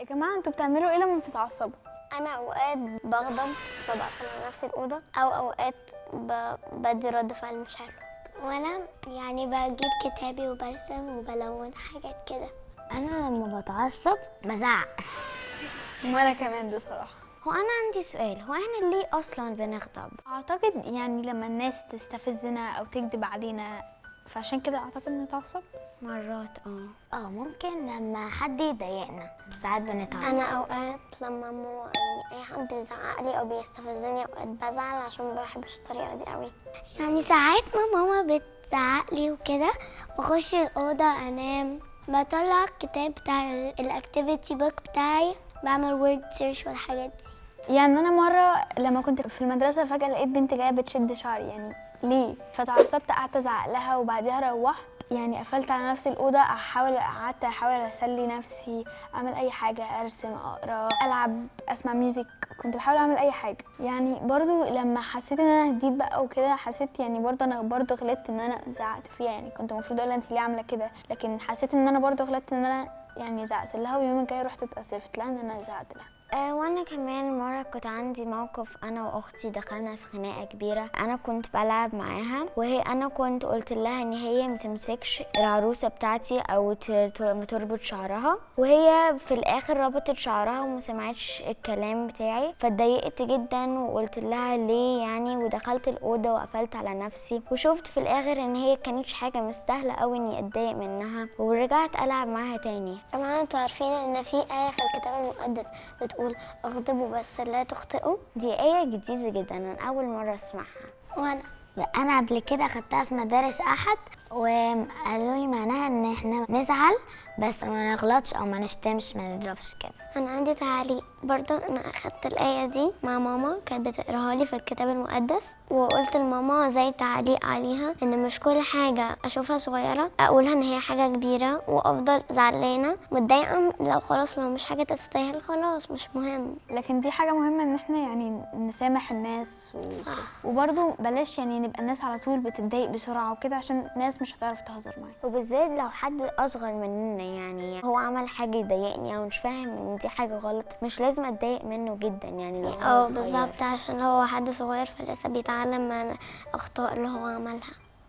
يا جماعة انتوا بتعملوا ايه لما بتتعصبوا؟ انا اوقات بغضب فبقفل على نفسي الاوضه، او اوقات بدي رد فعل مش حلو. وانا يعني بجيب كتابي وبرسم وبلون حاجات كده. انا لما بتعصب بزعق. وانا كمان بصراحة. هو انا عندي سؤال، هو احنا ليه اصلا بنغضب؟ اعتقد يعني لما الناس تستفزنا او تكذب علينا، فعشان كده اعتقد نتعصب. مرات ممكن لما حد يضايقنا ساعات بنتعصب. انا اوقات لما ماما يعني اي حد يزعق لي او بيستفزني اوقات بزعل عشان ما بحبش الطريقه دي قوي. يعني ساعات ما ماما بتزعق لي وكده بخش الاوضه انام، بطلع الكتاب بتاع الاكتيفيتي بوك بتاعي، بعمل وورد سيرش والحاجات دي. يعني انا مرة لما كنت في المدرسة فجأة لقيت بنت جاية بتشد شعري، يعني ليه؟ فتعصبت، قعدت ازعق لها وبعدها روحت، يعني قفلت على نفسي الأوضة، قعدت احاول اسلي نفسي، اعمل اي حاجة، ارسم، اقرا، العب، اسمع ميوزك، كنت بحاول اعمل اي حاجة. يعني برضو لما حسيت ان انا هديت بقى وكده، حسيت يعني برضو انا برضو غلطت ان انا زعقت فيها، يعني كنت المفروض اقول لها انت ليه عاملة كده، لكن حسيت ان انا برضو غلطت ان انا يعني زعقت لها، ويوم الجاي رحت اتأسفت لها ان انا زعقت لها. وانا كمان مرة كنت عندي موقف، انا واختي دخلنا في خناقة كبيرة. انا كنت بلعب معاها انا كنت قلت لها ان هي ما تمسكش العروسة بتاعتي او ما تربط شعرها، وهي في الاخر ربطت شعرها وما سمعتش الكلام بتاعي، فاتضايقت جدا وقلت لها ليه يعني، ودخلت الأوضة وقفلت على نفسي، وشفت في الاخر ان هي كانتش حاجة مستاهلة قوي اني اتضايق منها، ورجعت العب معاها تاني. طبعا انتوا عارفين ان في آية في الكتاب المقدس بتقول اغضبوا بس لا تخطئوا. دي آية جديدة جدا، انا اول مرة اسمعها. وانا انا قبل كده خدتها في مدارس احد، وقالوا لي معناها ان احنا نزعل بس ما نغلطش او ما نشتمش، ما نضربش كده. انا عندي تعليق برضه، انا اخدت الآية دي مع ماما، كانت بتقراها لي في الكتاب المقدس، وقلت لماما زي تعليق عليها ان مش كل حاجة اشوفها صغيرة اقولها ان هي حاجة كبيرة وافضل زعلانة متضايقة، لو خلاص لو مش حاجة تستاهل خلاص مش مهم. لكن دي حاجة مهمة ان احنا يعني نسامح الناس صح. وبرضو بلاش يعني نبقى الناس على طول بتتضايق بسرعة وكده، عشان الناس مش هتعرف تهزر معانا. وبالذات لو حد اصغر مننا، يعني هو عمل حاجة يضايقني او مش فاهم ان دي حاجة غلط، مش لازم اتضايق منه جدا يعني لو هو صغير. بالظبط، عشان هو حد صغير فلسه بيتعلم من الاخطاء اللي هو عملها.